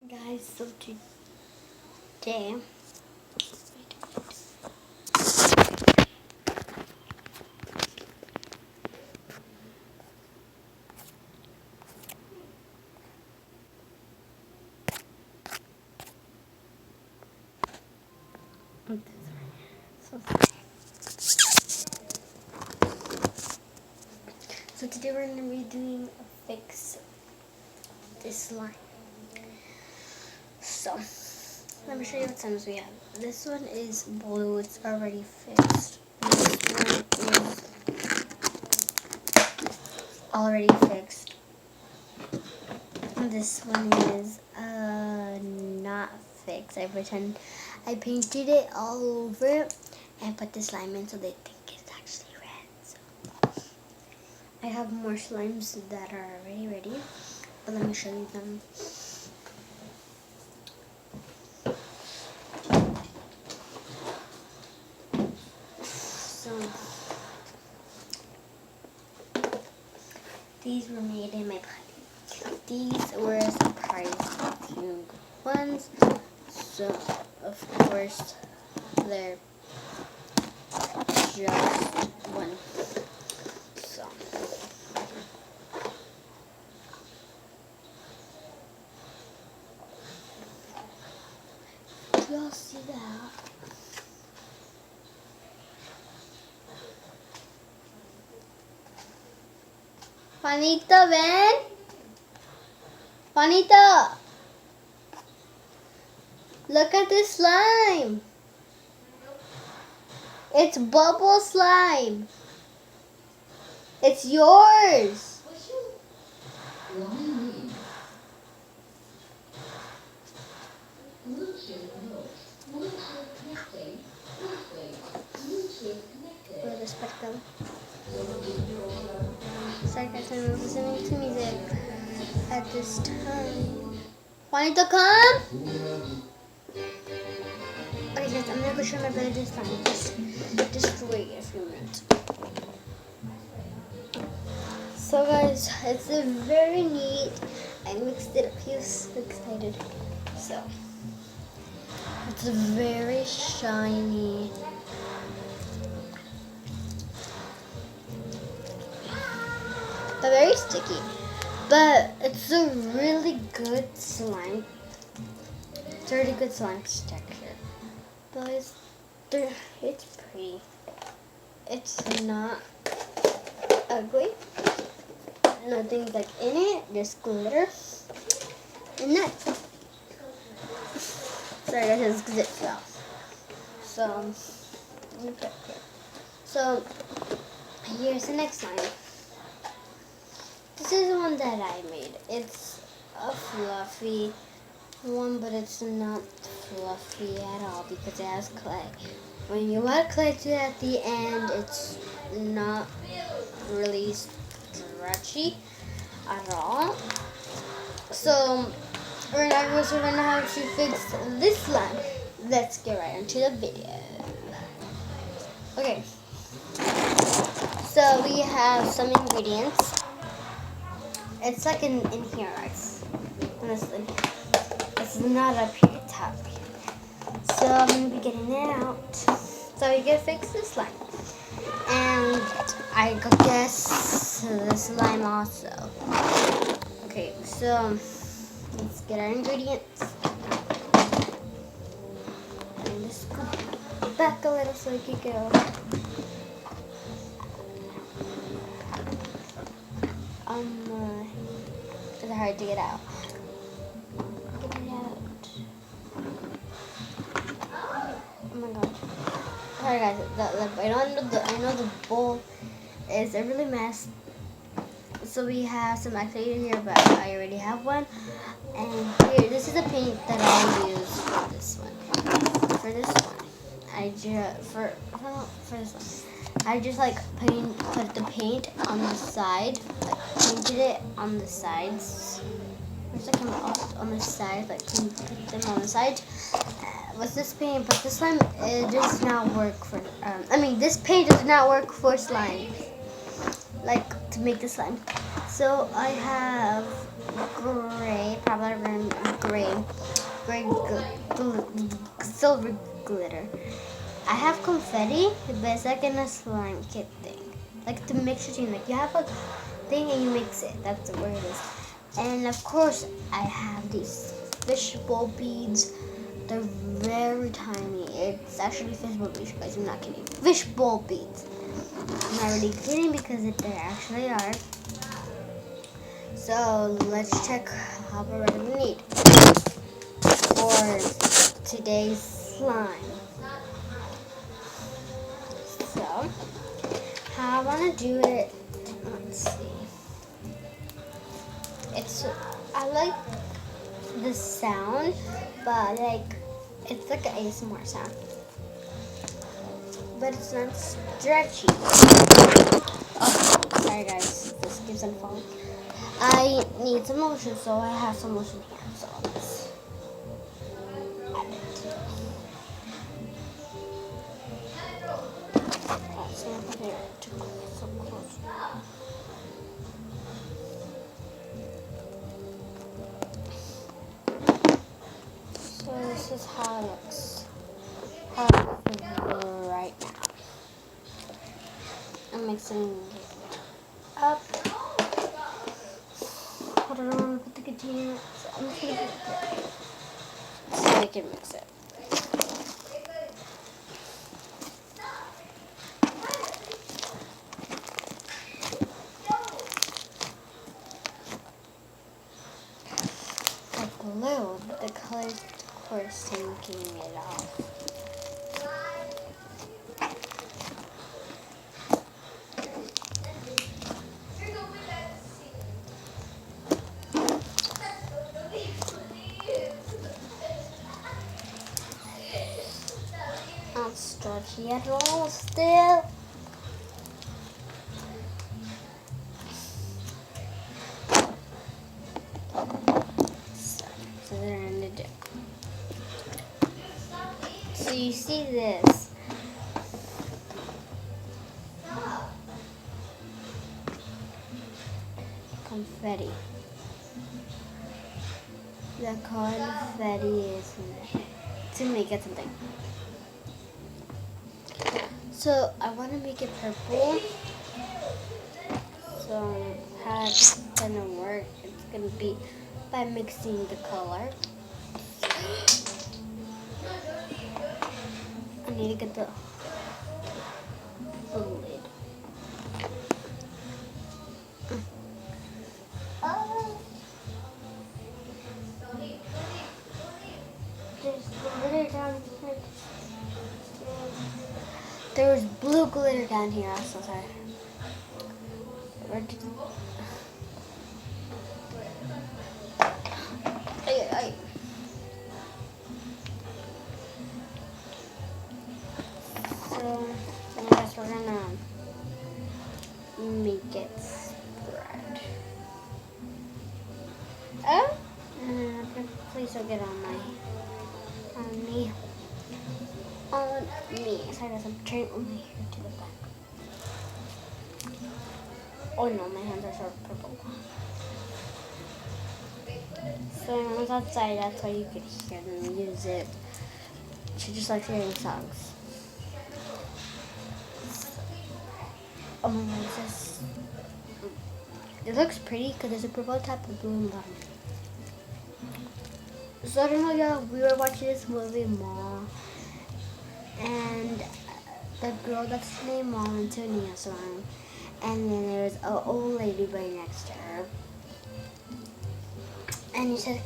Guys, so today so, so today we're gonna be doing a fix this line. So let me show you what slimes we have. This one is blue, it's already fixed. This one is already fixed. This one is not fixed. I painted it all over it and put the slime in so they think it's actually red. So I have more slimes that are already ready, but let me show you them. So these were made in my party. These were surprising ones. So of course they're just one. So do y'all see that? Juanito, ven. Juanito, look at this slime. It's bubble slime. It's yours. Sorry guys, I'm listening to music at this time. Juanito, come! Okay guys, I'm gonna go show my brother this time. Just wait a few minutes. So guys, it's a very neat. I mixed it up. He was so excited. So it's very shiny. But very sticky. But it's a really good slime. It's a really good slime texture. But it's pretty. It's not ugly. Nothing like in it, just glitter. And that's sorry guys, because it fell. So let me put it here. So here's the next line. This is the one that I made. It's a fluffy one, but it's not fluffy at all because it has clay. When you add clay to it at the end, it's not really stretchy at all. So we're gonna have to fix this slime. Let's get right into the video. Okay. So we have some ingredients. It's like in here, guys. Honestly, it's not up here. It's up here. So I'm gonna be getting it out. So you can fix this slime, and I guess the slime also. Okay, so let's get our ingredients. And just go back a little so we can go. It's hard to get out. Get it out. Oh my god. Sorry guys, I know the bowl is a really mess. So we have some activator here, but I already have one. And here, this is a paint that I use for this one. For this one, for this one. I just like put the paint on the side, like painted it on the sides. Where's the camera? On the side, like put them on the side. With this paint, but this slime it does not work for. This paint does not work for slime. Like to make the slime. So I have gray, probably gray silver glitter. I have confetti, but it's like in a slime kit thing. Like the mixture thing, like you have a thing and you mix it. That's where it is. And of course, I have these fishbowl beads. They're very tiny. It's actually fishbowl beads, guys. I'm not kidding. Fishbowl beads. I'm not really kidding because they actually are. So let's check how much we need for today's slime. So how I want to do it, let's see. I like the sound, but it's like an ASMR sound. But it's not stretchy. Oh, sorry guys, this keeps on falling. I need some lotion, so I have some lotion here. So let's add it. Oh, so I'm putting it too close, so close. So this is how it looks. Right now. I'm mixing it up. But I don't want to put the container, so I'm just going to put it there so I can mix it. The glue, the colors, of course, taking it off. Not stretchy at all still. So they're in the dip. So you see this. Confetti. The confetti is to make it something. So I want to make it purple. So how it's gonna work? It's gonna be by mixing the color. I need to get the lid. There's glitter down here. There was blue glitter down here. I'm so sorry. Where did So I guess we're gonna make it spread. Oh, please don't get on me. So I guess I'm turning over here to the back. Oh no, my hands are so purple. So when I was outside, that's why you could hear them use it. She just likes hearing songs. Oh my god, it looks pretty because there's a purple top and blue and bottom. So I don't know, y'all, we were watching this movie, Mom, and the girl that's named Mom and Tony is around, and then there's an old lady right next to her, and he said,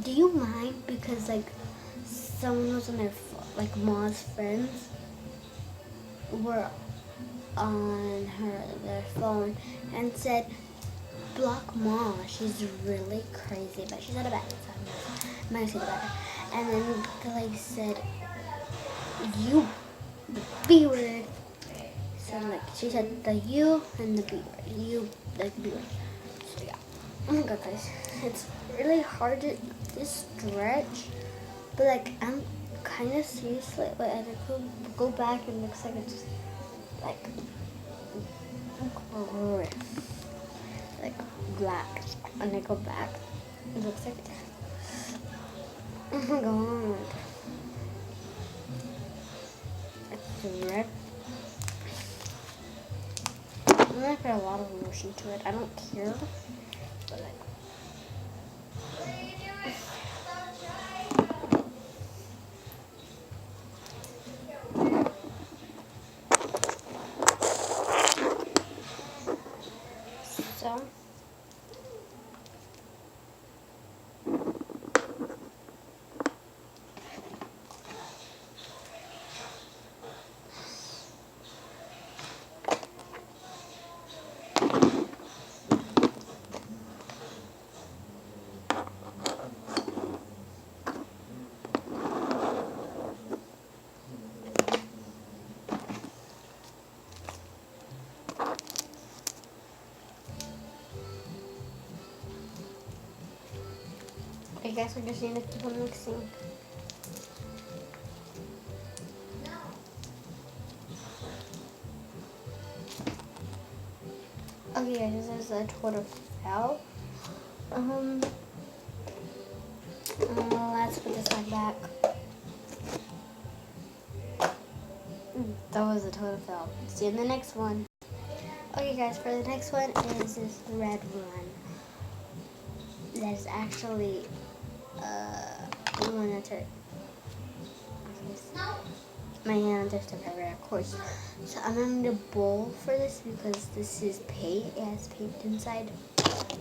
do you mind, because someone was on Mom's friends were on their phone and said, block Mom, she's really crazy, but she's not a bad son. I'm not gonna say that. And then the lady said, you, the B word. So she said the U and the B word. You, the B word. So yeah. Oh my god, guys, it's really hard to stretch, but I'm kind of serious. But I could go back and it looks like it's just like black. When I go back, it looks like that. Oh my god. It's red. I'm gonna put a lot of lotion to it. I don't care. But like, so. I guess I just need to keep on mixing. Okay, guys, this is a total fail. Let's put this one back. That was a total fail. See you in the next one. Okay, guys, for the next one is this red one. That is actually one that's my hands are still covered, of course. So I'm gonna need a bowl for this because this is paint. It has paint inside.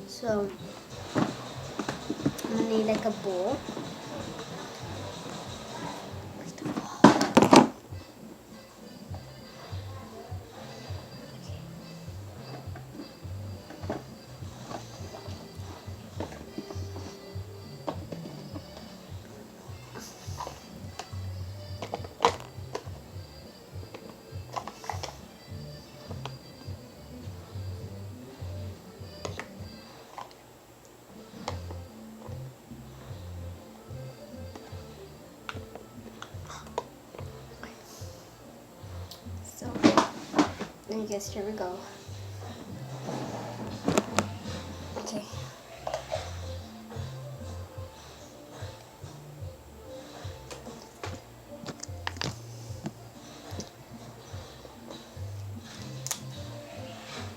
So I'm gonna need like a bowl. So I guess here we go. Okay.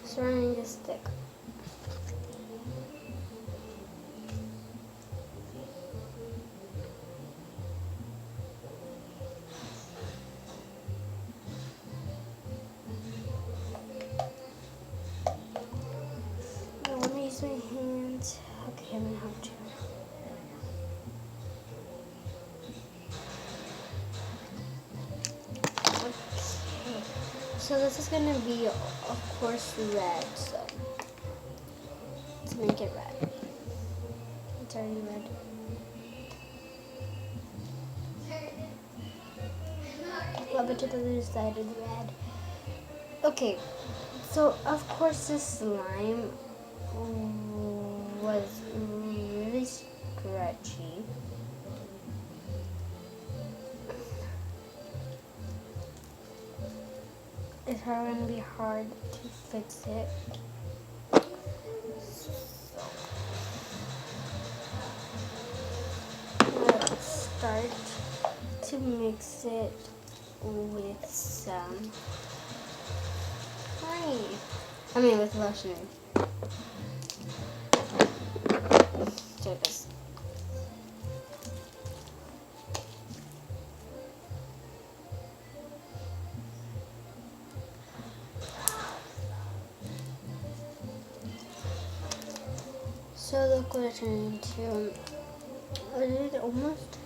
Surrounding the stick. I want to use my hands. Okay, I'm gonna have to. Okay. So this is gonna be, of course, red. So let's make it red. It's already red. Rub it to the other side of the red. Okay, so of course this slime was really stretchy. It's probably gonna be hard to fix it. Let's start to mix it with some honey. I mean with lotion. So this. So look what it turned into. It almost.